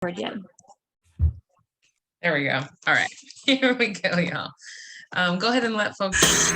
Yet. There we go. All right, here we go, y'all. Go ahead and let folks.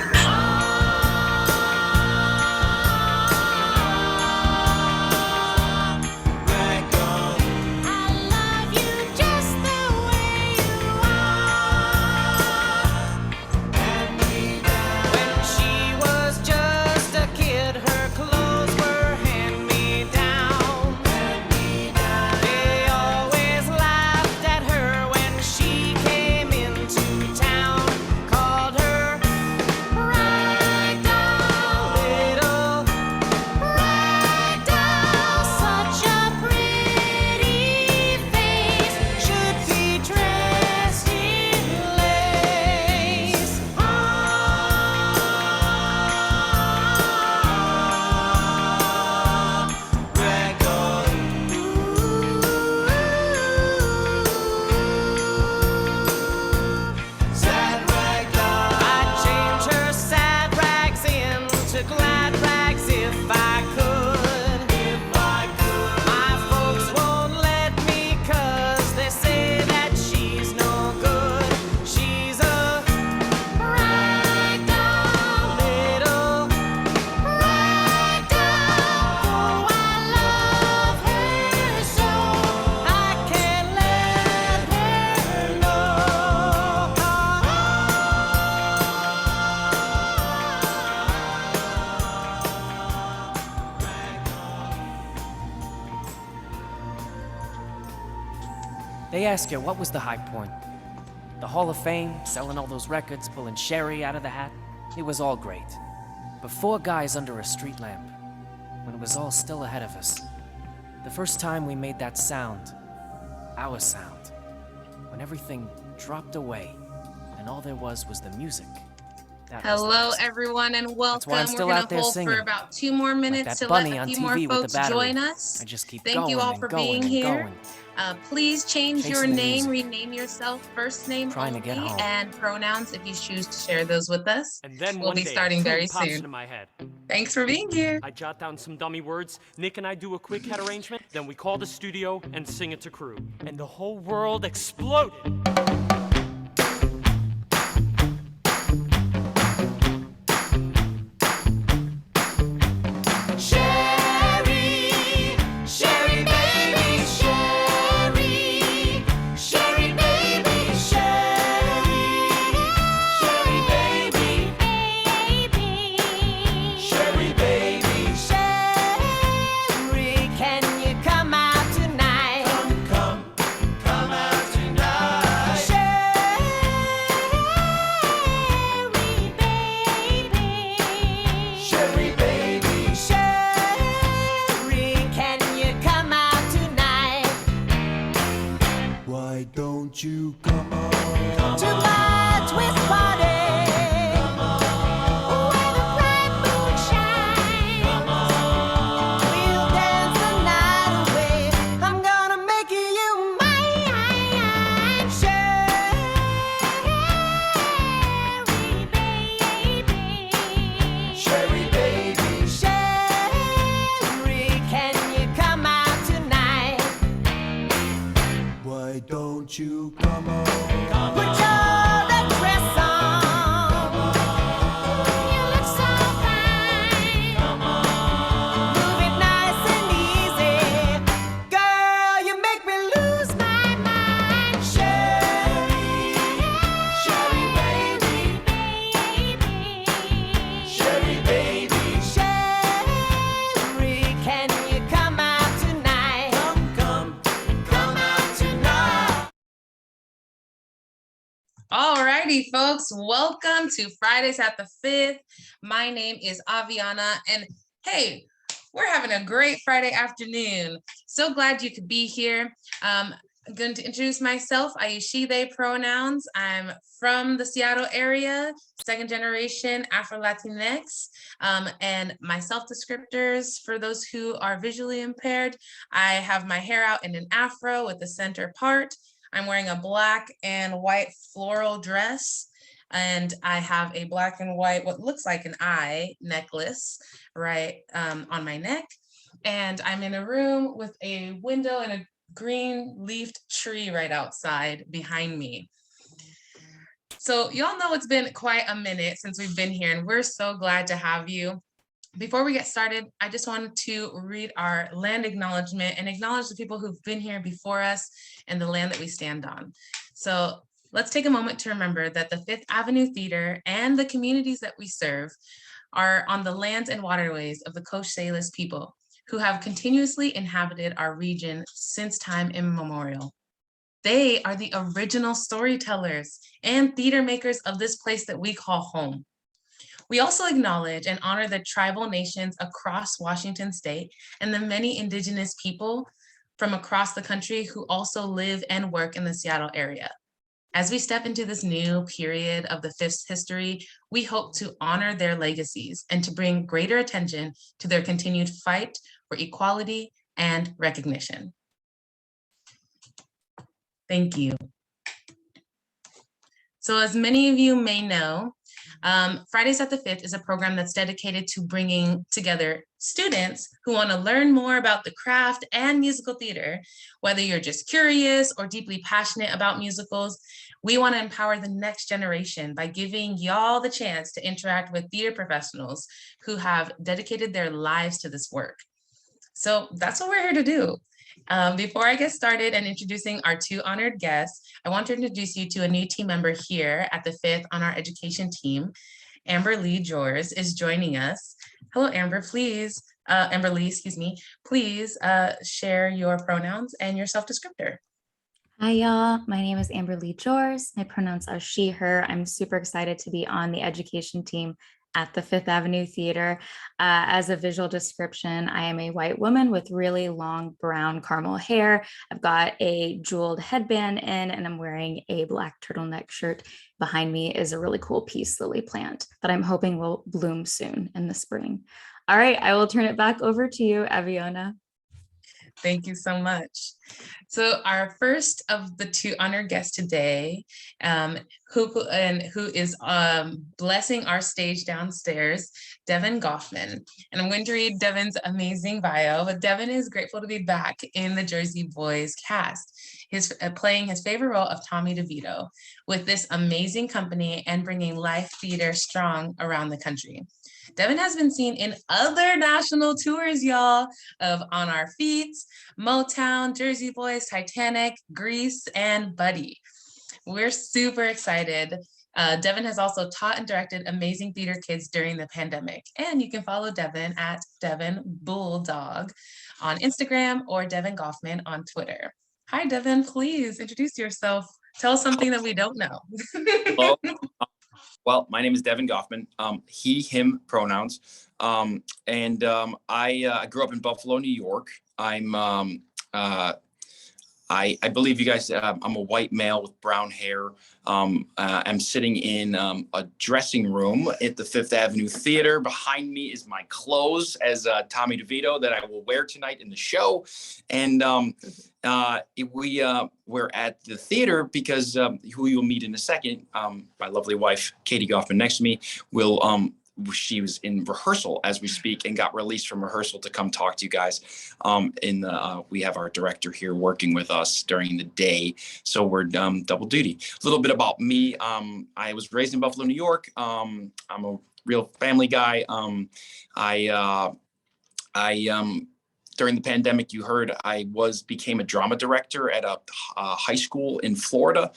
They ask her, what was the high point? The Hall of Fame, selling all those records, pulling Sherry out of the hat? It was all great. But 4 guys under a street lamp, when it was all still ahead of us. The first time we made that sound, our sound, when everything dropped away and all there was the music. Hello, everyone, and welcome. We're going to hold for about 2 more minutes to let a few more folks join us. Thank you all for being here. Please change your name, rename yourself, first name only, and pronouns if you choose to share those with us. And then we'll be starting very soon. Into my head. Thanks for being here. I jot down some dummy words. Nick and I do a quick head arrangement. Then we call the studio and sing it to crew. And the whole world exploded. You come on to my twist party. Come on, where the bright moon shines. Come on, we'll dance the night away. I'm gonna make you mine, Sherry baby. Sherry baby. Sherry, can you come out tonight? Why don't you come on? Put your red dress on. Come on. You look so fine. Come on. Move it nice and easy. Girl, you make me lose my mind. Sherry baby. Sherry baby. Sherry, can you come out tonight? Come out tonight. Alrighty, folks, welcome to Fridays at the 5th. My name is Aviana, and hey, we're having a great Friday afternoon. So glad you could be here. I'm going to introduce myself. I use she, they pronouns. I'm from the Seattle area, 2nd generation Afro-Latinx, and my self-descriptors for those who are visually impaired. I have my hair out in an afro with the center part. I'm wearing a black and white floral dress, and I have a black and white, what looks like an eye necklace, right, on my neck. And I'm in a room with a window and a green leafed tree right outside behind me. So y'all know it's been quite a minute since we've been here, and we're so glad to have you. Before we get started, I just wanted to read our land acknowledgement and acknowledge the people who've been here before us and the land that we stand on. So let's take a moment to remember that the Fifth Avenue Theater and the communities that we serve are on the lands and waterways of the Coast Salish people who have continuously inhabited our region since time immemorial. They are the original storytellers and theater makers of this place that we call home. We also acknowledge and honor the tribal nations across Washington state and the many indigenous people from across the country who also live and work in the Seattle area. As we step into this new period of the Fifth's history, we hope to honor their legacies and to bring greater attention to their continued fight for equality and recognition. Thank you. So as many of you may know, Fridays at the Fifth is a program that's dedicated to bringing together students who want to learn more about the craft and musical theater. Whether you're just curious or deeply passionate about musicals, we want to empower the next generation by giving y'all the chance to interact with theater professionals who have dedicated their lives to this work. So that's what we're here to do. Before I get started and introducing our two honored guests, I want to introduce you to a new team member here at the Fifth on our education team. Amber Lee Jors is joining us. Hello, Amber, please, Amber Lee, excuse me, please share your pronouns and your self-descriptor. Hi, y'all. My name is Amber Lee Jors. My pronouns are she, her. I'm super excited to be on the education team at the Fifth Avenue Theater. As a visual description, I am a white woman with really long brown caramel hair. I've got a jeweled headband in, and I'm wearing a black turtleneck shirt. Behind me is a really cool peace lily plant that I'm hoping will bloom soon in the spring. All right, I will turn it back over to you, Aviona. Thank you so much. So our first of the two honored guests today, who is blessing our stage downstairs, Devon Goffman. And I'm going to read Devon's amazing bio, but Devon is grateful to be back in the Jersey Boys cast. He's playing his favorite role of Tommy DeVito with this amazing company and bringing live theater strong around the country. Devon has been seen in other national tours, y'all, of On Our Feet, Motown, Jersey Boys, Titanic, Grease, and Buddy. We're super excited. Devon has also taught and directed amazing theater kids during the pandemic. And you can follow Devon at Devon Bulldog on Instagram or Devon Goffman on Twitter. Hi, Devon, please introduce yourself. Tell us something that we don't know. Hello. Well, my name is Devon Goffman, he, him pronouns. I grew up in Buffalo, New York. I believe you guys, I'm a white male with brown hair. I'm sitting in a dressing room at the Fifth Avenue Theater. Behind me is my clothes as Tommy DeVito that I will wear tonight in the show. And we're at the theater because who you'll meet in a second, my lovely wife, Katie Goffman, next to me, she was in rehearsal as we speak and got released from rehearsal to come talk to you guys. We have our director here working with us during the day, so we're double duty. A little bit about me. I was raised in Buffalo, New York. I'm a real family guy. During the pandemic, you heard I became a drama director at a high school in Florida.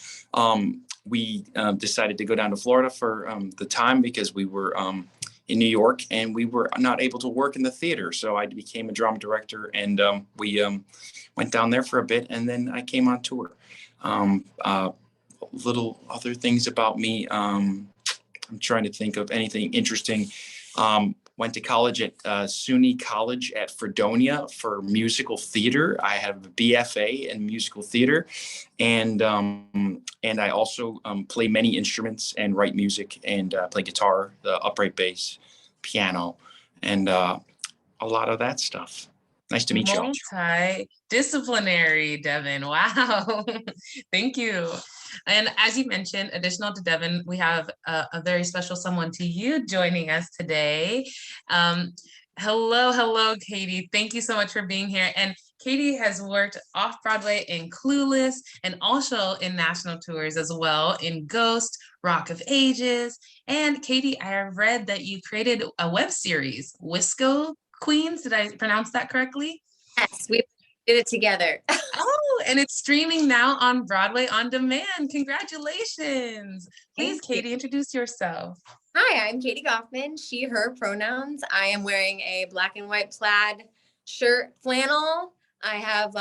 We decided to go down to Florida for the time because we were in New York and we were not able to work in the theater. So I became a drama director and we went down there for a bit and then I came on tour. Little other things about me. I'm trying to think of anything interesting. Went to college at SUNY College at Fredonia for musical theater. I have a BFA in musical theater, and I also play many instruments and write music and play guitar, the upright bass, piano, and a lot of that stuff. Nice to meet you all. Multidisciplinary, Devon. Wow. Thank you. And as you mentioned, additional to Devon, we have a very special someone to you joining us today. Hello, Katie. Thank you so much for being here. And Katie has worked off Broadway in Clueless and also in national tours as well in Ghost, Rock of Ages. And Katie, I have read that you created a web series, Wisco Queens. Did I pronounce that correctly? Yes, we did it together. Oh, and it's streaming now on Broadway on demand. Congratulations. Please, Thank you. Katie, introduce yourself. Hi, I'm Katie Goffman, she, her pronouns. I am wearing a black and white plaid shirt, flannel. I have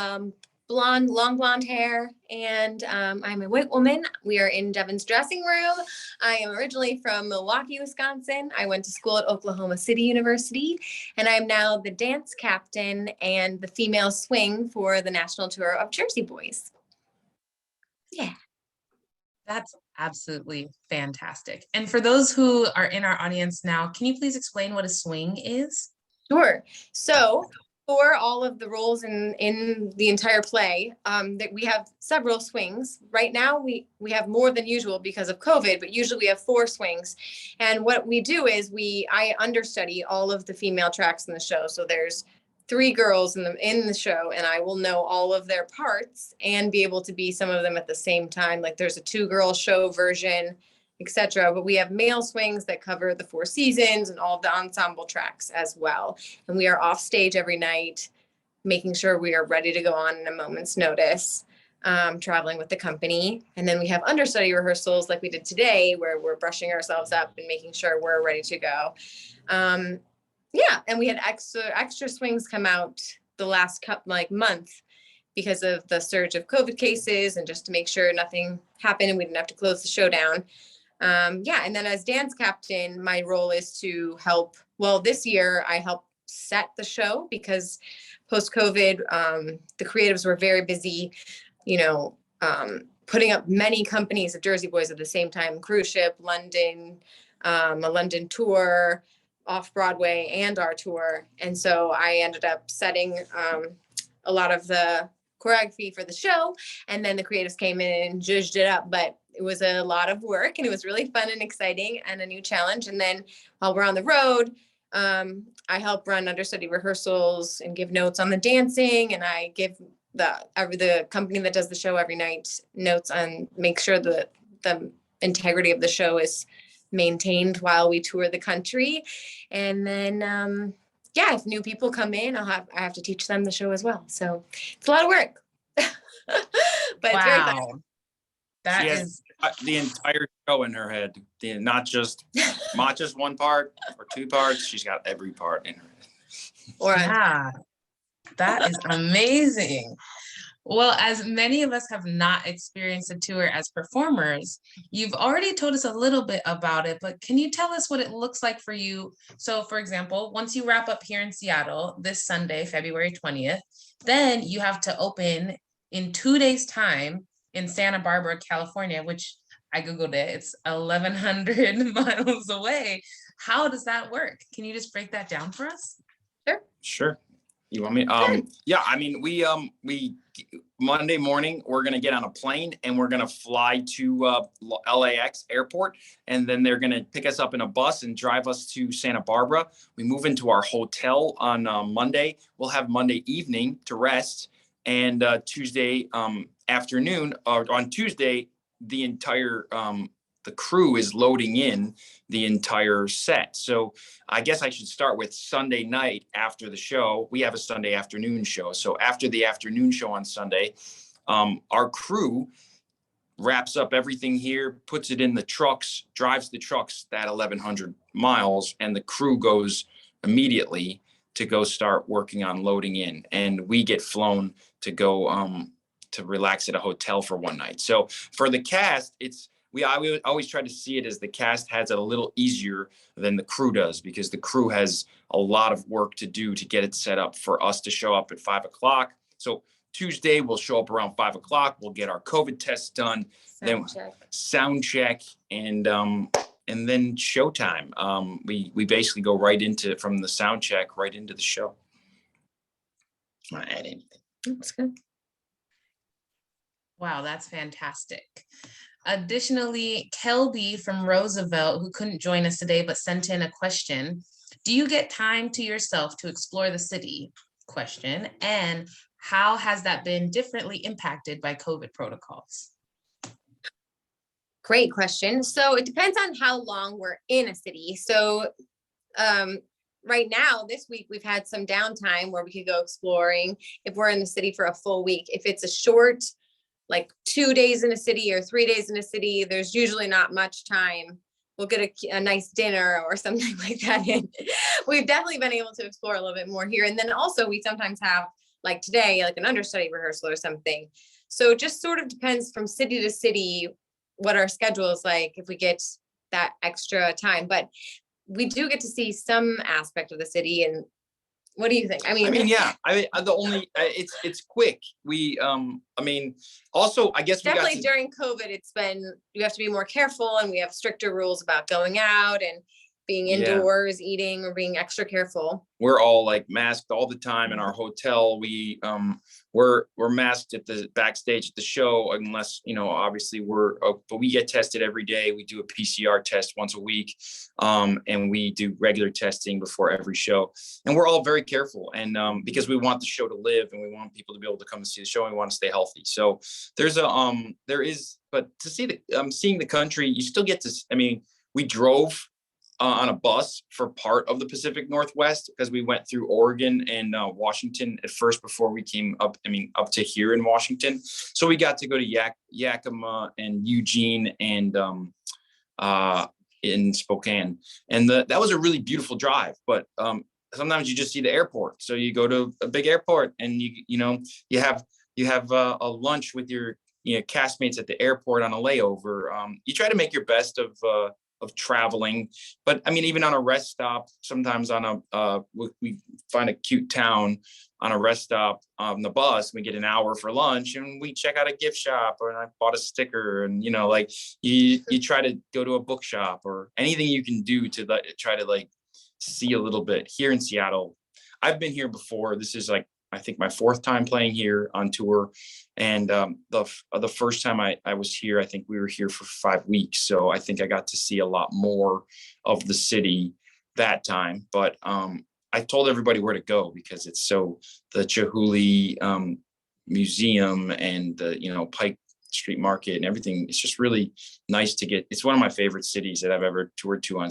long blonde hair, and I'm a white woman. We are in Devon's dressing room. I am originally from Milwaukee, Wisconsin. I went to school at Oklahoma City University, and I'm now the dance captain and the female swing for the national tour of Jersey Boys. Yeah. That's absolutely fantastic. And for those who are in our audience now, can you please explain what a swing is? Sure. So for all of the roles in the entire play, that we have several swings. Right now, we have more than usual because of COVID, but usually we have 4 swings. And what we do is I understudy all of the female tracks in the show. So there's 3 girls in the show, and I will know all of their parts and be able to be some of them at the same time. Like there's a 2-girl show version, etc. But we have male swings that cover the 4 seasons and all of the ensemble tracks as well. And we are off stage every night, making sure we are ready to go on in a moment's notice, traveling with the company. And then we have understudy rehearsals like we did today, where we're brushing ourselves up and making sure we're ready to go. Yeah, and we had extra swings come out the last month because of the surge of COVID cases, and just to make sure nothing happened and we didn't have to close the show down. Yeah, and then as dance captain, my role is to help. Well, this year I helped set the show because post-COVID, the creatives were very busy, putting up many companies of Jersey Boys at the same time: cruise ship, London, a London tour, off-Broadway, and our tour. And so I ended up setting a lot of the choreography for the show, and then the creatives came in and zhuzhed it up. But it was a lot of work, and it was really fun and exciting and a new challenge. And then while we're on the road, I help run understudy rehearsals and give notes on the dancing, and I give the company that does the show every night notes on make sure that the integrity of the show is maintained while we tour the country. And then if new people come in, I have to teach them the show as well. So it's a lot of work. But it's very fun. That She is has the entire show in her head, not just one part or 2 parts. She's got every part in her head. yeah, that is amazing. Well, as many of us have not experienced a tour as performers, you've already told us a little bit about it, but can you tell us what it looks like for you? So for example, once you wrap up here in Seattle this Sunday, February 20th, then you have to open in 2 days' time in Santa Barbara, California, which I Googled it, it's 1,100 miles away. How does that work? Can you just break that down for us? Sure. You want me? Yeah, I mean, we Monday morning, we're going to get on a plane and we're going to fly to LAX airport. And then they're going to pick us up in a bus and drive us to Santa Barbara. We move into our hotel on Monday. We'll have Monday evening to rest. And Tuesday afternoon, or on Tuesday, the entire the crew is loading in the entire set. So I guess I should start with Sunday night after the show. We have a Sunday afternoon show. So after the afternoon show on Sunday, our crew wraps up everything here, puts it in the trucks, drives the trucks that 1,100 miles, and the crew goes immediately to go start working on loading in. And we get flown to go to relax at a hotel for one night. So for the cast, I always try to see it as the cast has it a little easier than the crew does, because the crew has a lot of work to do to get it set up for us to show up at 5 o'clock. So Tuesday, we'll show up around 5 o'clock. We'll get our COVID tests done, sound check, and then showtime. We basically go right into, from the sound check, right into the show. Want to add anything? That's good. Wow, that's fantastic. Additionally, Kelby from Roosevelt, who couldn't join us today but sent in a question: do you get time to yourself to explore the city? Question. And how has that been differently impacted by COVID protocols? Great question. So it depends on how long we're in a city. So right now, this week, we've had some downtime where we could go exploring if we're in the city for a full week. If it's a short, like 2 days in a city or 3 days in a city, there's usually not much time. We'll get a nice dinner or something like that in. We've definitely been able to explore a little bit more here. And then also we sometimes have, like today, like an understudy rehearsal or something. So it just sort of depends from city to city what our schedule is like if we get that extra time. But we do get to see some aspect of the city. And what do you think? I mean, yeah. It's quick. Also, I guess definitely during COVID, you have to be more careful, and we have stricter rules about going out and being indoors, eating, or being extra careful. We're all like masked all the time in our hotel. We're masked at the backstage at the show, unless, obviously but we get tested every day. We do a PCR test once a week. And we do regular testing before every show. And we're all very careful. And because we want the show to live, and we want people to be able to come and see the show, and we want to stay healthy. So but to see seeing the country, you still get to, we drove on a bus for part of the Pacific Northwest, because we went through Oregon and Washington at first before we came up to here in Washington. So we got to go to Yakima and Eugene and in Spokane. And that was a really beautiful drive. But sometimes you just see the airport. So you go to a big airport, and you have a lunch with your castmates at the airport on a layover. You try to make your best of traveling, but even on a rest stop, sometimes we find a cute town on a rest stop on the bus. We get an hour for lunch, and we check out a gift shop, or I bought a sticker, and you try to go to a bookshop or anything you can do to try to see a little bit. Here in Seattle, I've been here before. This is I think my 4th time playing here on tour. And the first time I was here, I think we were here for 5 weeks. So I think I got to see a lot more of the city that time. But I told everybody where to go, because it's the Chihuly Museum and the, Pike Street Market and everything. It's just really nice to get. It's one of my favorite cities that I've ever toured to on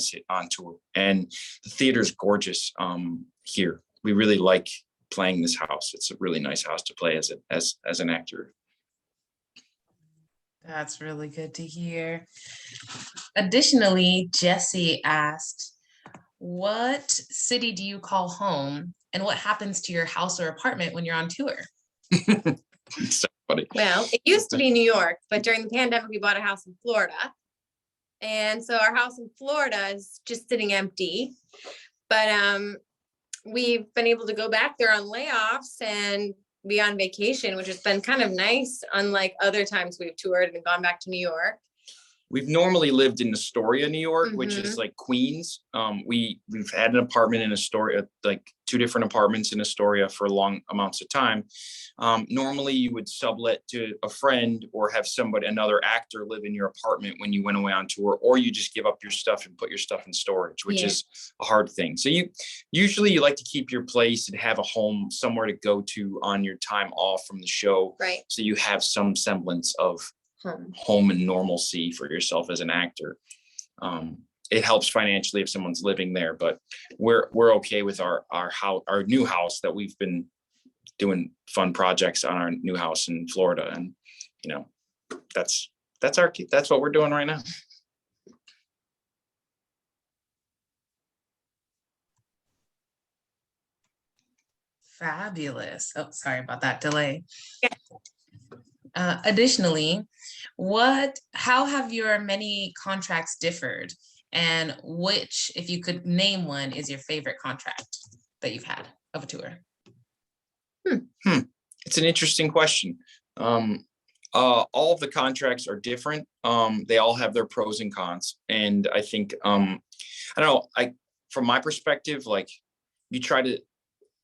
tour. And the theater's gorgeous here. We really like playing this house. It's a really nice house to play as an actor. That's really good to hear. Additionally, Jesse asked, what city do you call home, and what happens to your house or apartment when you're on tour? So funny. Well, it used to be New York, but during the pandemic, we bought a house in Florida. And so our house in Florida is just sitting empty. But we've been able to go back there on layoffs and be on vacation, which has been kind of nice, unlike other times we've toured and gone back to New York. We've normally lived in Astoria, New York, which is like Queens. We've had an apartment in Astoria, like 2 different apartments in Astoria for long amounts of time. Normally you would sublet to a friend or have another actor live in your apartment when you went away on tour, or you just give up your stuff and put your stuff in storage, which is a hard thing. So you like to keep your place and have a home somewhere to go to on your time off from the show. Right. So you have some semblance of home and normalcy for yourself as an actor. It helps financially if someone's living there, but we're okay with our new house that we've been doing fun projects on our new house in Florida. And, that's what we're doing right now. Fabulous. Oh, sorry about that delay. Additionally, how have your many contracts differed, and which, if you could name one, is your favorite contract that you've had of a tour? It's an interesting question. All of the contracts are different. They all have their pros and cons. And I think, I don't know, from my perspective, you try to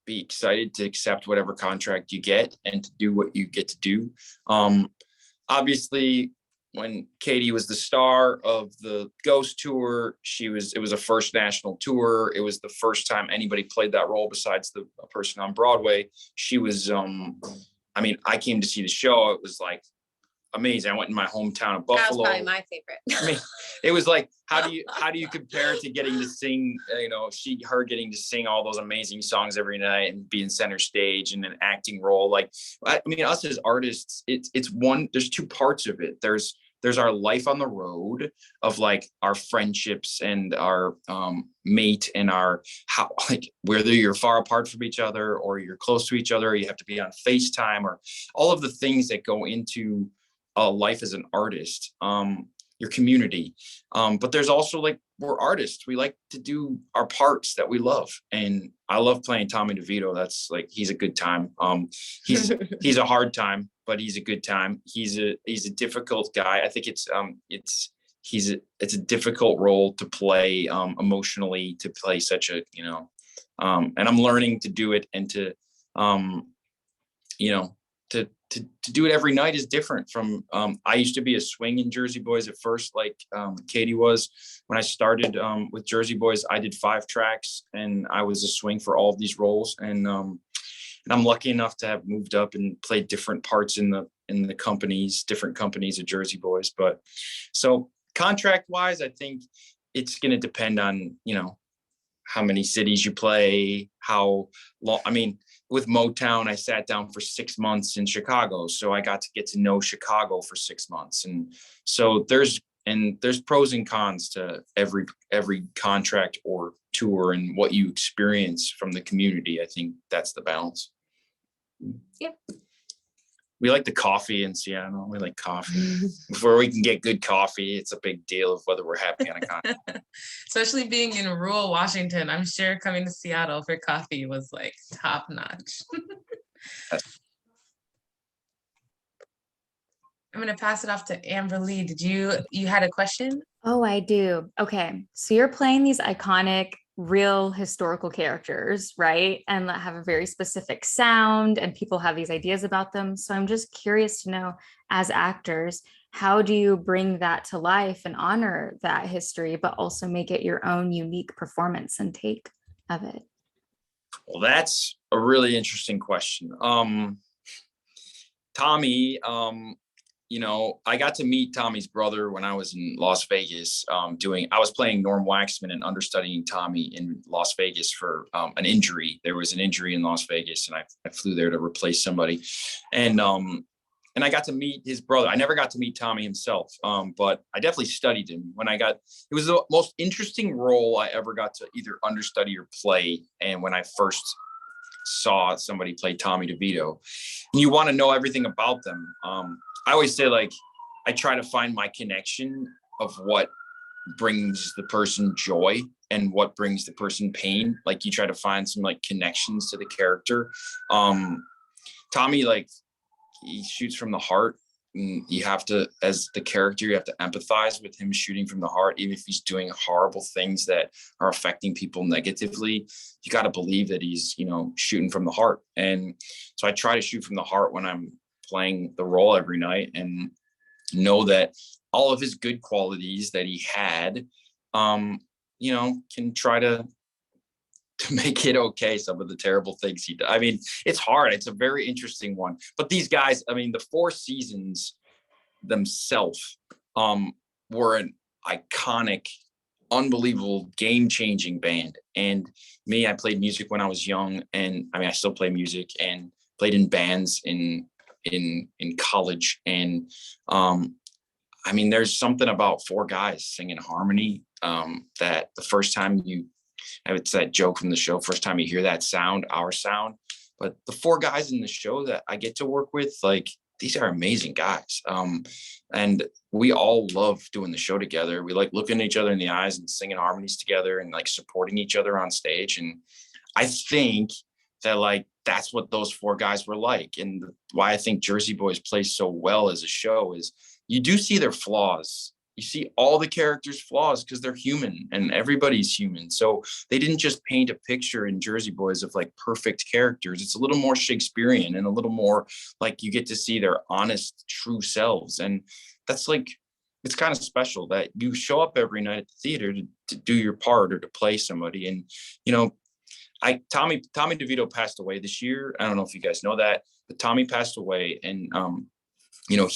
be excited to accept whatever contract you get and to do what you get to do. Obviously, when Katie was the star of the Ghost tour, it was a first national tour. It was the first time anybody played that role besides the person on Broadway. She was, I mean, I came to see the show. It was like amazing. I went in my hometown of That was Buffalo. probably my favorite. I mean, it was like, how do you compare it to getting to sing, her getting to sing all those amazing songs every night and be in center stage in an acting role. Like, I mean, us as artists, there's two parts of it. There's our life on the road of like our friendships and our mate and whether you're far apart from each other or you're close to each other, or you have to be on FaceTime, or all of the things that go into life as an artist, your community. But there's also like, we're artists. We like to do our parts that we love. And I love playing Tommy DeVito. That's like, he's a good time. He's a hard time, but he's a good time. He's a difficult guy. I think it's a difficult role to play, emotionally, to play such a, and I'm learning to do it, and to to do it every night is different from, I used to be a swing in Jersey Boys at first, like Katie was. When I started with Jersey Boys, I did 5 tracks and I was a swing for all of these roles. And I'm lucky enough to have moved up and played different parts in the different companies of Jersey Boys. But so contract wise, I think it's going to depend on, how many cities you play, how long. I mean, with Motown, I sat down for 6 months in Chicago. So I got to get to know Chicago for 6 months. And so there's pros and cons to every contract or tour, and what you experience from the community. I think that's the balance. Yep. We like the coffee in Seattle. We like coffee. Before we can get good coffee, it's a big deal of whether we're happy on a contract. Especially being in rural Washington, I'm sure coming to Seattle for coffee was like top notch. I'm gonna pass it off to Amber Lee. You had a question? Oh, I do. Okay. So you're playing these iconic, real historical characters, right? And that have a very specific sound, and people have these ideas about them. So I'm just curious to know, as actors, how do you bring that to life and honor that history, but also make it your own unique performance and take of it? Well, that's a really interesting question. Tommy, I got to meet Tommy's brother when I was in Las Vegas I was playing Norm Waxman and understudying Tommy in Las Vegas for an injury. There was an injury in Las Vegas, and I flew there to replace somebody. And I got to meet his brother. I never got to meet Tommy himself, but I definitely studied him. It was the most interesting role I ever got to either understudy or play. And when I first saw somebody play Tommy DeVito, and you want to know everything about them. I always say, like, I try to find my connection of what brings the person joy and what brings the person pain. Like, you try to find some like connections to the character. Tommy, like, he shoots from the heart, and you have to, as the character, you have to empathize with him shooting from the heart, even if he's doing horrible things that are affecting people negatively. You got to believe that he's, shooting from the heart. And so I try to shoot from the heart when I'm playing the role every night, and know that all of his good qualities that he had, can try to make it okay. Some of the terrible things he did. I mean, it's hard. It's a very interesting one. But these guys, I mean, the Four Seasons themselves were an iconic, unbelievable, game-changing band. And me, I played music when I was young, and I mean, I still play music and played in bands in college. And I mean, there's something about 4 guys singing harmony that the first time it's that joke from the show, first time you hear that sound, our sound. But the 4 guys in the show that I get to work with, like, these are amazing guys. And we all love doing the show together. We like looking at each other in the eyes and singing harmonies together and like supporting each other on stage. And I think that, like, that's what those 4 guys were like. And why I think Jersey Boys plays so well as a show is you do see their flaws. You see all the characters' flaws because they're human, and everybody's human. So they didn't just paint a picture in Jersey Boys of like perfect characters. It's a little more Shakespearean and a little more like you get to see their honest, true selves. And that's like, it's kind of special that you show up every night at the theater to do your part or to play somebody. And, you know, Tommy DeVito passed away this year. I don't know if you guys know that, but Tommy passed away, and you know,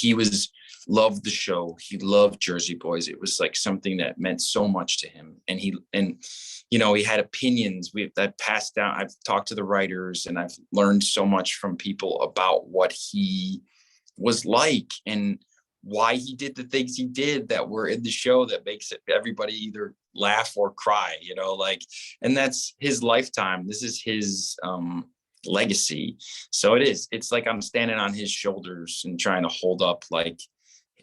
loved the show. He loved Jersey Boys. It was like something that meant so much to him. And you know, he had opinions that passed down. I've talked to the writers, and I've learned so much from people about what he was like and why he did the things he did that were in the show that makes it everybody either laugh or cry, you know, like, and that's his lifetime. This is his legacy. So it's like I'm standing on his shoulders and trying to hold up like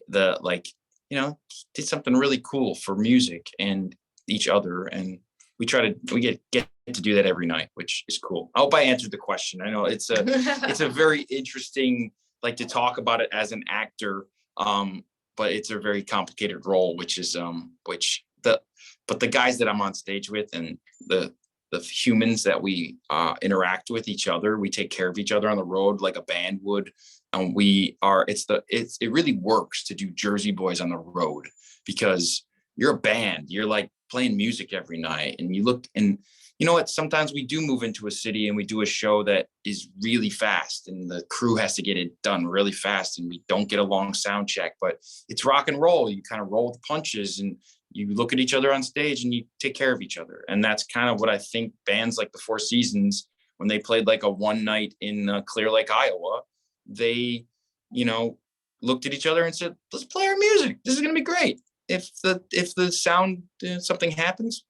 you know, did something really cool for music and each other. And we get to do that every night, which is cool. I hope I answered the question. I know it's a very interesting, like, to talk about it as an actor. But it's a very complicated role, but the guys that I'm on stage with and the humans that we interact with each other, we take care of each other on the road like a band would. It really works to do Jersey Boys on the road because you're a band. You're like playing music every night, and you look, and you know what? Sometimes we do move into a city and we do a show that is really fast, and the crew has to get it done really fast, and we don't get a long sound check. But it's rock and roll. You kind of roll with the punches, and you look at each other on stage, and you take care of each other. And that's kind of what I think bands like the Four Seasons, when they played like a one night in Clear Lake, Iowa, they, you know, looked at each other and said, "Let's play our music. This is gonna be great. If the sound something happens,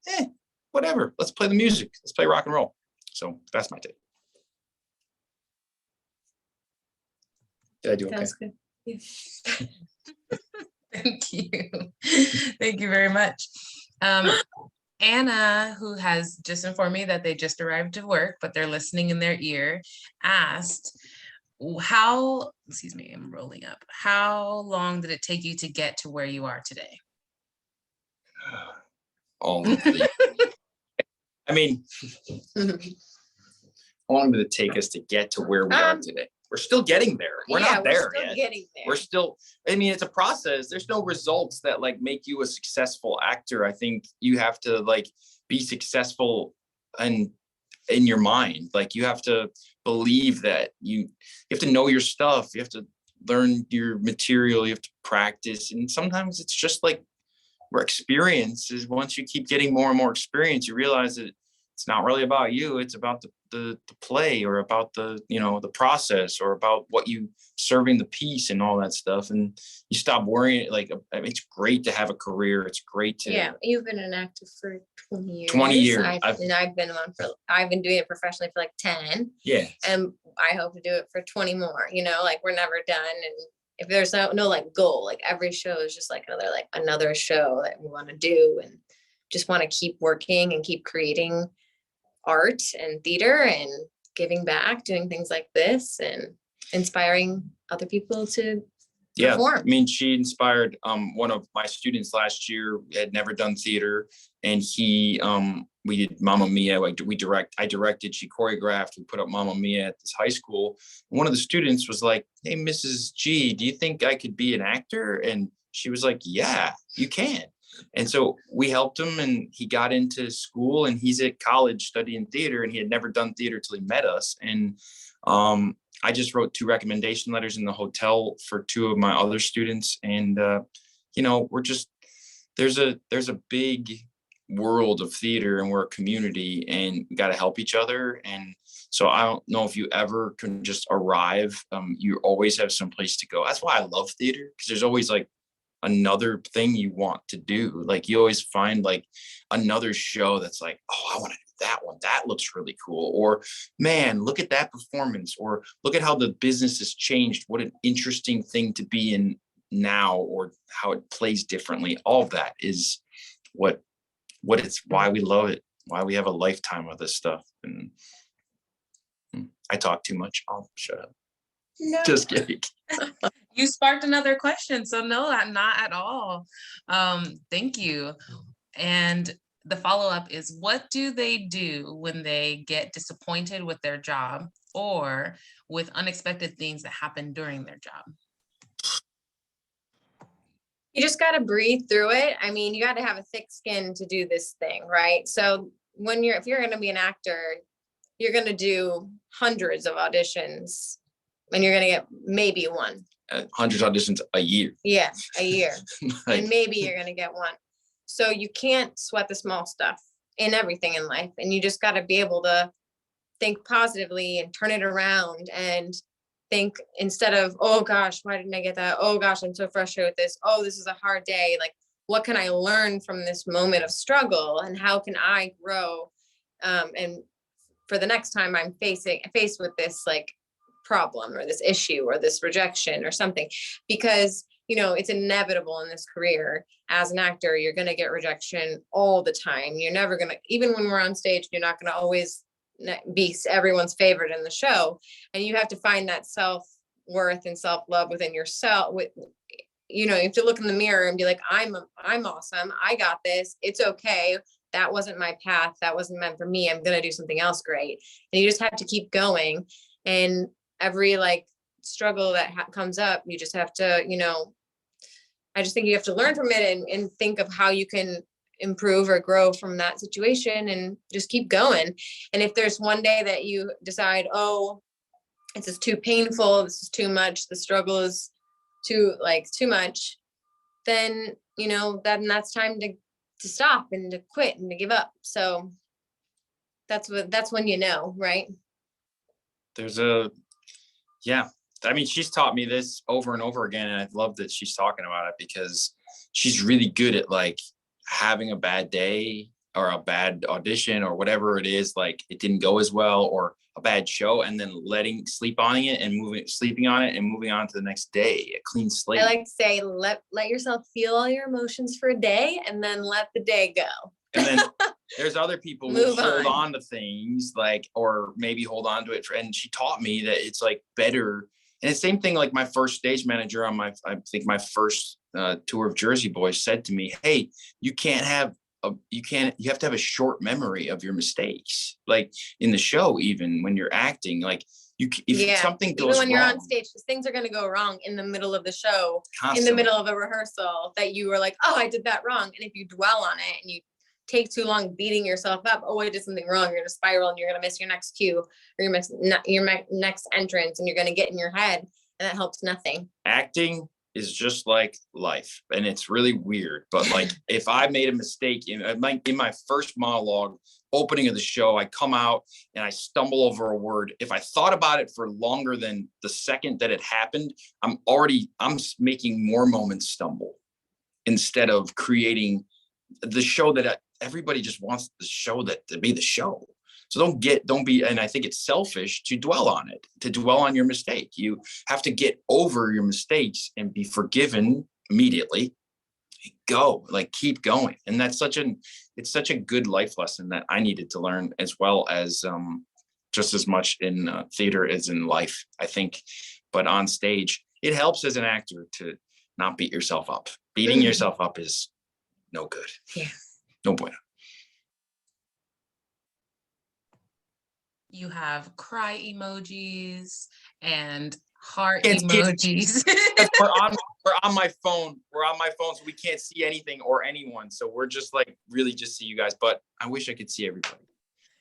whatever, let's play the music. Let's play rock and roll." So that's my take. Did I do okay? That was good. Yeah. Thank you. Thank you very much. Anna, who has just informed me that they just arrived to work, but they're listening in their ear, asked, excuse me, I'm rolling up. How long did it take you to get to where you are today? All of the, I mean, how long did it take us to get to where we are today? We're still getting there. We're not there yet. Getting there. We're still, I mean, it's a process. There's no results that like make you a successful actor. I think you have to like be successful in your mind. Like you have to believe that you have to know your stuff. You have to learn your material. You have to practice. And sometimes it's just like where experience is. Once you keep getting more and more experience, you realize that it's not really about you. It's about the play, or about the, you know, the process, or about what you serving the piece and all that stuff. And you stop worrying. Like, I mean, it's great to have a career. It's great to. Yeah, you've been an actor for 20 years. 20 years. I've been doing it professionally for like 10. Yeah. And I hope to do it for 20 more. You know, like we're never done. And if there's no like goal, like every show is just like another show that we want to do, and just want to keep working and keep creating art and theater and giving back, doing things like this and inspiring other people to perform. I mean, she inspired one of my students last year, had never done theater, and he we did Mamma Mia. I directed, she choreographed, we put up Mamma Mia at this high school. And one of the students was like, "Hey, Mrs. G, do you think I could be an actor?" And she was like, "Yeah, you can." And so we helped him, and he got into school, and he's at college studying theater, and he had never done theater till he met us. And I just wrote 2 recommendation letters in the hotel for 2 of my other students. And, you know, there's a big world of theater, and we're a community, and we got to help each other. And so I don't know if you ever can just arrive. You always have some place to go. That's why I love theater, because there's always like another thing you want to do. Like you always find like another show that's like, "Oh, I want to do that one. That looks really cool." Or, "Man, look at that performance." Or, "Look at how the business has changed. What an interesting thing to be in now," or how it plays differently. All of that is what it's, why we love it, why we have a lifetime of this stuff. And I talk too much. I'll shut up. No. Just kidding. You sparked another question, so no, not at all. Thank you. And the follow-up is, what do they do when they get disappointed with their job or with unexpected things that happen during their job? You just got to breathe through it. I mean, you got to have a thick skin to do this thing, right? So if you're going to be an actor, you're going to do hundreds of auditions and you're going to get maybe one. Hundreds of auditions a year. Yeah, a year. Like, And maybe you're going to get one. So you can't sweat the small stuff in everything in life. And you just got to be able to think positively and turn it around and think, instead of, oh gosh, why didn't I get that? Oh gosh, I'm so frustrated with this. Oh, this is a hard day. Like, what can I learn from this moment of struggle and how can I grow? And for the next time I'm faced with this like problem or this issue or this rejection or something, because it's inevitable in this career. As an actor, you're going to get rejection all the time. You're never going to, even when we're on stage, you're not going to always be everyone's favorite in the show. And you have to find that self-worth and self-love within yourself. You have to look in the mirror and be like, I'm awesome. I got this. It's okay. That wasn't my path. That wasn't meant for me. I'm going to do something else great. And you just have to keep going. And every like struggle that comes up, you just have to, I just think you have to learn from it and think of how you can improve or grow from that situation and just keep going. And if there's one day that you decide, oh, this is too painful, this is too much, the struggle is too much, then that's time to stop and to quit and to give up. So that's when right? I mean, she's taught me this over and over again, and I love that she's talking about it because she's really good at like having a bad day or a bad audition or whatever it is, like it didn't go as well or a bad show, and then sleeping on it and moving on to the next day, a clean slate. I like to say, let yourself feel all your emotions for a day and then let the day go. And then there's other people who hold on to things or maybe hold on to it. And she taught me that it's like better. And the same thing, like my first stage manager on my first tour of Jersey Boys said to me, hey, you have to have a short memory of your mistakes. Like in the show, even when you're acting, like if something goes wrong. Even when you're on stage, things are going to go wrong in the middle of the show, constantly. In the middle of a rehearsal, that you were like, oh, I did that wrong. And if you dwell on it and you take too long beating yourself up, oh, I did something wrong, you're going to spiral and you're going to miss your next cue or your next entrance, and you're going to get in your head, and that helps nothing. Acting is just like life, and it's really weird, but like if I made a mistake in my first monologue opening of the show, I come out and I stumble over a word. If I thought about it for longer than the second that it happened, I'm making more moments stumble instead of creating the show that everybody just wants the show to be the show. So don't be, and I think it's selfish to dwell on it, to dwell on your mistake. You have to get over your mistakes and be forgiven immediately. Go, like, keep going. And it's such a good life lesson that I needed to learn, as well as just as much in theater as in life, I think. But on stage, it helps as an actor to not beat yourself up. Beating yourself up is no good. Yeah. No bueno. You have cry emojis and heart emojis. we're on my phone. We're on my phone, so we can't see anything or anyone. So we're just like really just see you guys. But I wish I could see everybody.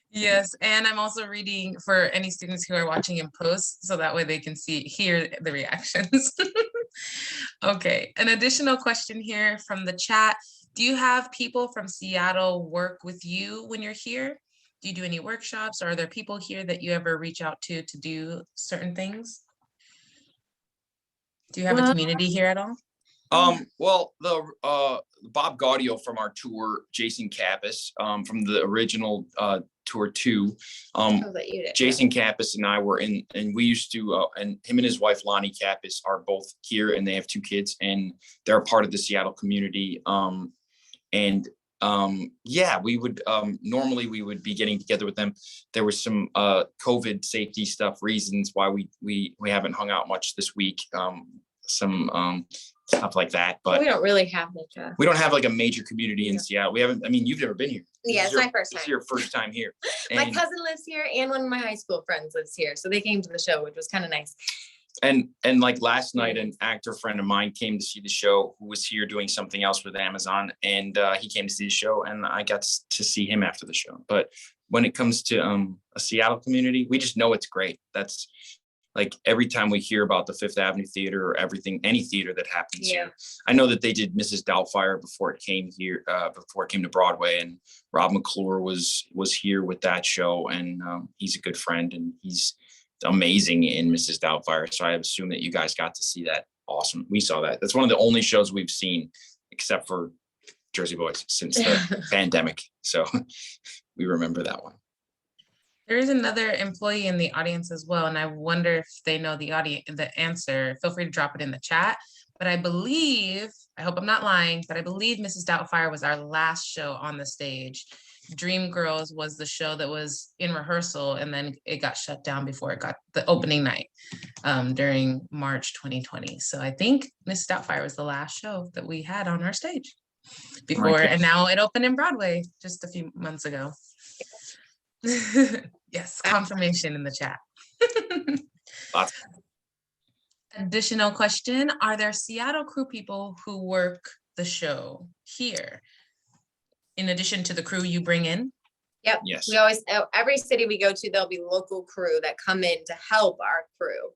Yes, and I'm also reading for any students who are watching in post, so that way they can hear the reactions. Okay, an additional question here from the chat. Do you have people from Seattle work with you when you're here? Do you do any workshops, or are there people here that you ever reach out to do certain things? Do you have a community here at all? Well, the Bob Gaudio from our tour, Jason Kappas, from the original tour 2, Jason Kappas and I were in, and we used to, and him and his wife Lonnie Kappas are both here, and they have 2 kids, and they're a part of the Seattle community. We would normally we would be getting together with them. There was some COVID safety reasons why we haven't hung out much this week. Some stuff like that, but we don't really have we don't have like a major community in Seattle. We haven't. I mean, you've never been here. Yeah, it's my first time. It's your first time here. My cousin lives here, and one of my high school friends lives here, so they came to the show, which was kind of nice. And like last night, an actor friend of mine came to see the show who was here doing something else with Amazon, and he came to see the show, and I got to see him after the show. But when it comes to a Seattle community, we just know it's great. That's like every time we hear about the Fifth Avenue Theater or everything, any theater that happens here. I know that they did Mrs. Doubtfire before it came here, before it came to Broadway, and Rob McClure was here with that show, and he's a good friend, and he's amazing in Mrs. Doubtfire. So I assume that you guys got to see that. Awesome. We saw that. That's one of the only shows we've seen, except for Jersey Boys, since the pandemic. So we remember that one. There is another employee in the audience as well, and I wonder if they know the answer. Feel free to drop it in the chat. But I believe, I hope I'm not lying, but I believe Mrs. Doubtfire was our last show on the stage. Dreamgirls was the show that was in rehearsal, and then it got shut down before it got the opening night during March 2020. So I think Mrs. Doubtfire was the last show that we had on our stage before, and now it opened in Broadway just a few months ago. Yes, confirmation in the chat. Additional question, are there Seattle crew people who work the show here in addition to the crew you bring in? Yep. Yes. We always, every city we go to, there'll be local crew that come in to help our crew.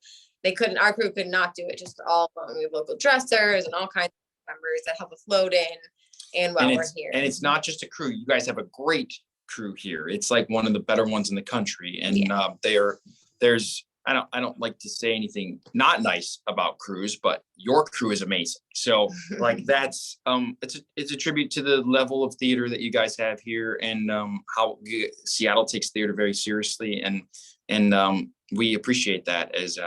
Our crew could not do it just all alone. We have local dressers and all kinds of members that help us load in and while we're here. And it's not just a crew. You guys have a great crew here. It's like one of the better ones in the country. And there's I don't like to say anything not nice about crews, but your crew is amazing. So like that's it's a tribute to the level of theater that you guys have here, and how Seattle takes theater very seriously, and we appreciate that as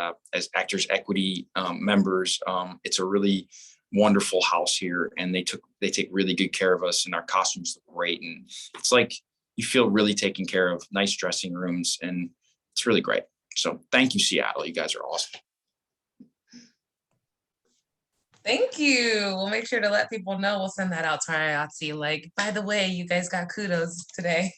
Actors Equity members. It's a really wonderful house here, and they take really good care of us, and our costumes look great, and it's like you feel really taken care of. Nice dressing rooms, and it's really great. So thank you, Seattle. You guys are awesome. Thank you. We'll make sure to let people know. We'll send that out to our IATSE. Like, by the way, you guys got kudos today.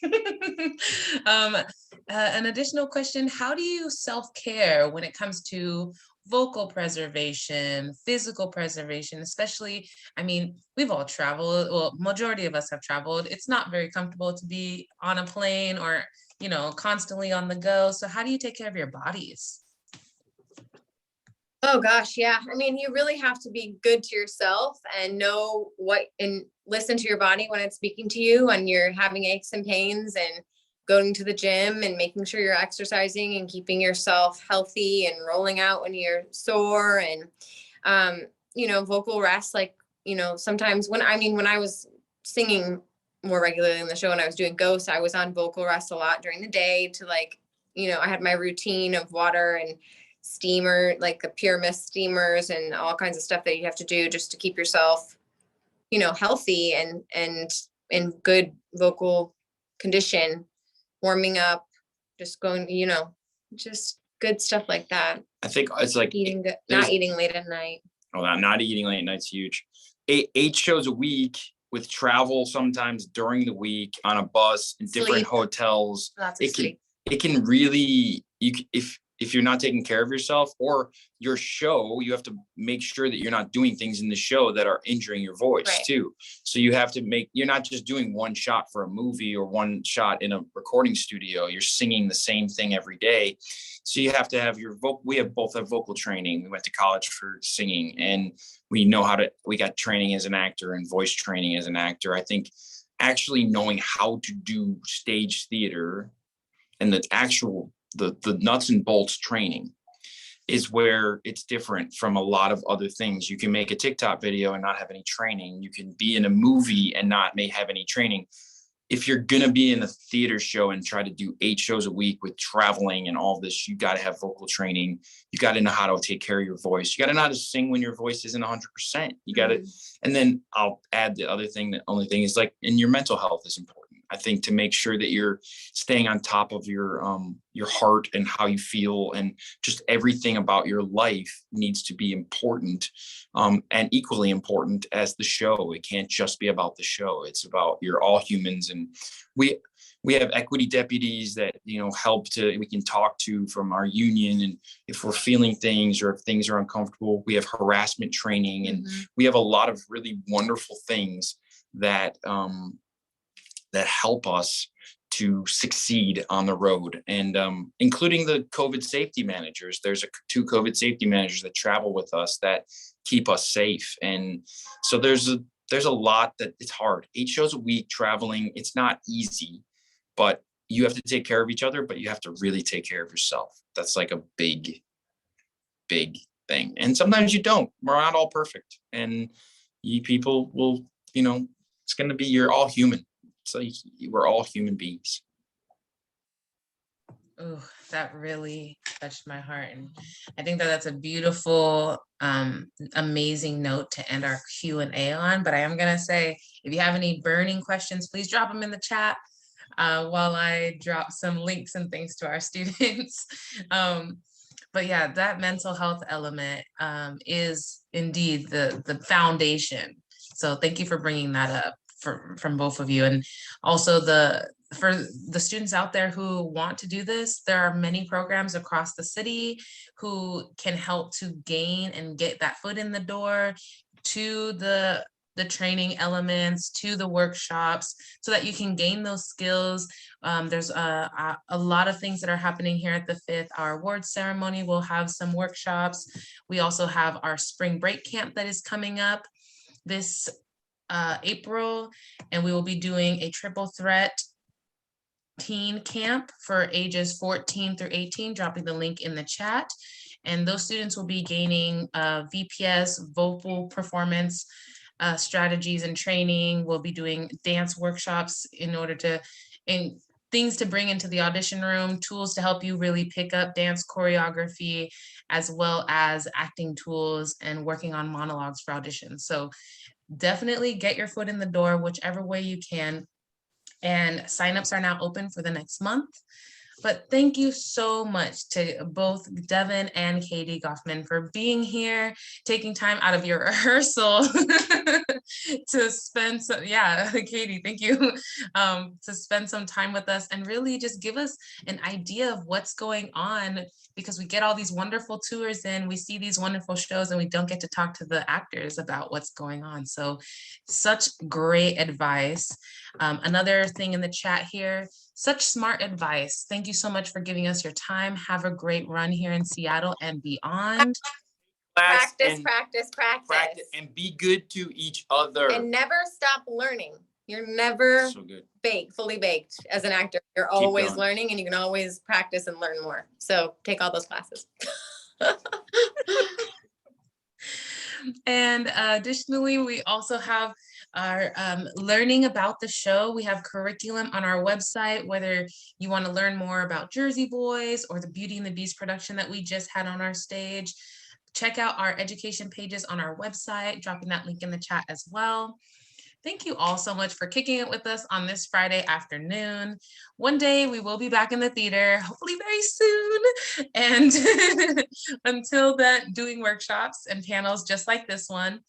An additional question, how do you self-care when it comes to vocal preservation, physical preservation, especially, I mean, we've all traveled, well, majority of us have traveled. It's not very comfortable to be on a plane or, constantly on the go. So how do you take care of your bodies? Oh gosh, yeah. I mean, you really have to be good to yourself and know and listen to your body when it's speaking to you, and you're having aches and pains, and going to the gym and making sure you're exercising and keeping yourself healthy and rolling out when you're sore, and vocal rest. Like, sometimes when I was singing more regularly in the show and I was doing Ghosts, I was on vocal rest a lot during the day to I had my routine of water and steamer, like the pyramid steamers and all kinds of stuff that you have to do just to keep yourself, healthy and in good vocal condition, warming up, just going, just good stuff like that. I think it's like eating good, not eating late at night. Oh, not eating late at night's huge. 8 shows a week with travel sometimes during the week on a bus in different hotels. It can really, if you're not taking care of yourself or your show, you have to make sure that you're not doing things in the show that are injuring your voice too. So you have to you're not just doing one shot for a movie or one shot in a recording studio. You're singing the same thing every day. So you have to have your vocal. We both have vocal training. We went to college for singing, and we got training as an actor and voice training as an actor. I think actually knowing how to do stage theater and the nuts and bolts training is where it's different from a lot of other things. You can make a TikTok video and not have any training. You can be in a movie and may have any training. If you're going to be in a theater show and try to do 8 shows a week with traveling and all this, you got to have vocal training. You got to know how to take care of your voice. You got to know how to sing when your voice isn't 100%. You got to, and then I'll add the other thing. The only thing is and your mental health is important. I think to make sure that you're staying on top of your heart and how you feel, and just everything about your life needs to be important, and equally important as the show. It can't just be about the show. It's about, you're all humans, and we have equity deputies that, we can talk to from our union. And if we're feeling things or if things are uncomfortable, we have harassment training, and we have a lot of really wonderful things that, that help us to succeed on the road, and including the COVID safety managers. There's two COVID safety managers that travel with us that keep us safe. And so there's a lot that it's hard. 8 shows a week traveling. It's not easy, but you have to take care of each other, but you have to really take care of yourself. That's like a big, big thing. And sometimes you don't. We're not all perfect. And you people will, it's going to be, you're all human. So we're all human beings. Oh, that really touched my heart. And I think that that's a beautiful, amazing note to end our Q&A on. But I am going to say, if you have any burning questions, please drop them in the chat while I drop some links and things to our students. But yeah, that mental health element is indeed the foundation. So thank you for bringing that up from both of you. And also for the students out there who want to do this, there are many programs across the city who can help to gain and get that foot in the door to the training elements, to the workshops, so that you can gain those skills. There's a lot of things that are happening here at the Fifth. Our awards ceremony will have some workshops. We also have our spring break camp that is coming up this April, and we will be doing a triple threat teen camp for ages 14 through 18, dropping the link in the chat. And those students will be gaining VPS, vocal performance strategies and training. We'll be doing dance workshops things to bring into the audition room, tools to help you really pick up dance choreography, as well as acting tools and working on monologues for auditions. So definitely get your foot in the door whichever way you can. And signups are now open for the next month. But thank you so much to both Devon and Katie Goffman for being here, taking time out of your rehearsal to spend some, Katie, thank you, to spend some time with us and really just give us an idea of what's going on, because we get all these wonderful tours in, we see these wonderful shows, and we don't get to talk to the actors about what's going on. So such great advice. Another thing in the chat here, such smart advice. Thank you so much for giving us your time. Have a great run here in Seattle and beyond. Practice, And practice. and be good to each other. And never stop learning. You're never So good. fully baked as an actor. You're Keep always going. learning, and you can always practice and learn more. So take all those classes. And additionally, we also have our learning about the show. We have curriculum on our website, whether you want to learn more about Jersey Boys or the Beauty and the Beast production that we just had on our stage. Check out our education pages on our website, dropping that link in the chat as well. Thank you all so much for kicking it with us on this Friday afternoon. One day we will be back in the theater, hopefully very soon. And until then, doing workshops and panels just like this one.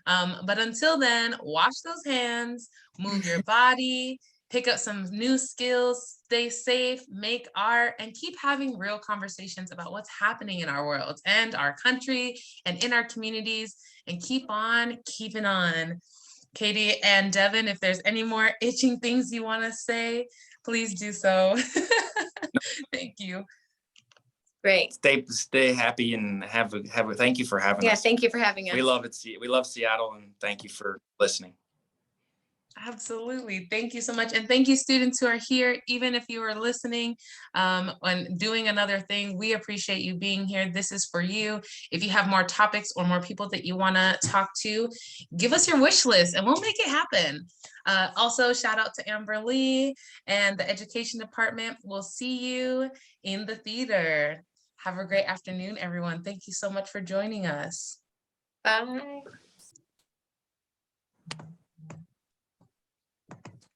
But until then, wash those hands, move your body, pick up some new skills, stay safe, make art, and keep having real conversations about what's happening in our world and our country and in our communities, and keep on keeping on. Katie and Devon, if there's any more itching things you want to say, please do so. Thank you. Great. Stay happy and have a thank you for having us. Thank you for having us. We love it. We love Seattle, and thank you for listening. Absolutely. Thank you so much. And thank you, students who are here, even if you are listening and doing another thing, we appreciate you being here. This is for you. If you have more topics or more people that you want to talk to, give us your wish list and we'll make it happen. Also, shout out to Amber Lee and the education department. We'll see you in the theater. Have a great afternoon, everyone. Thank you so much for joining us. Bye.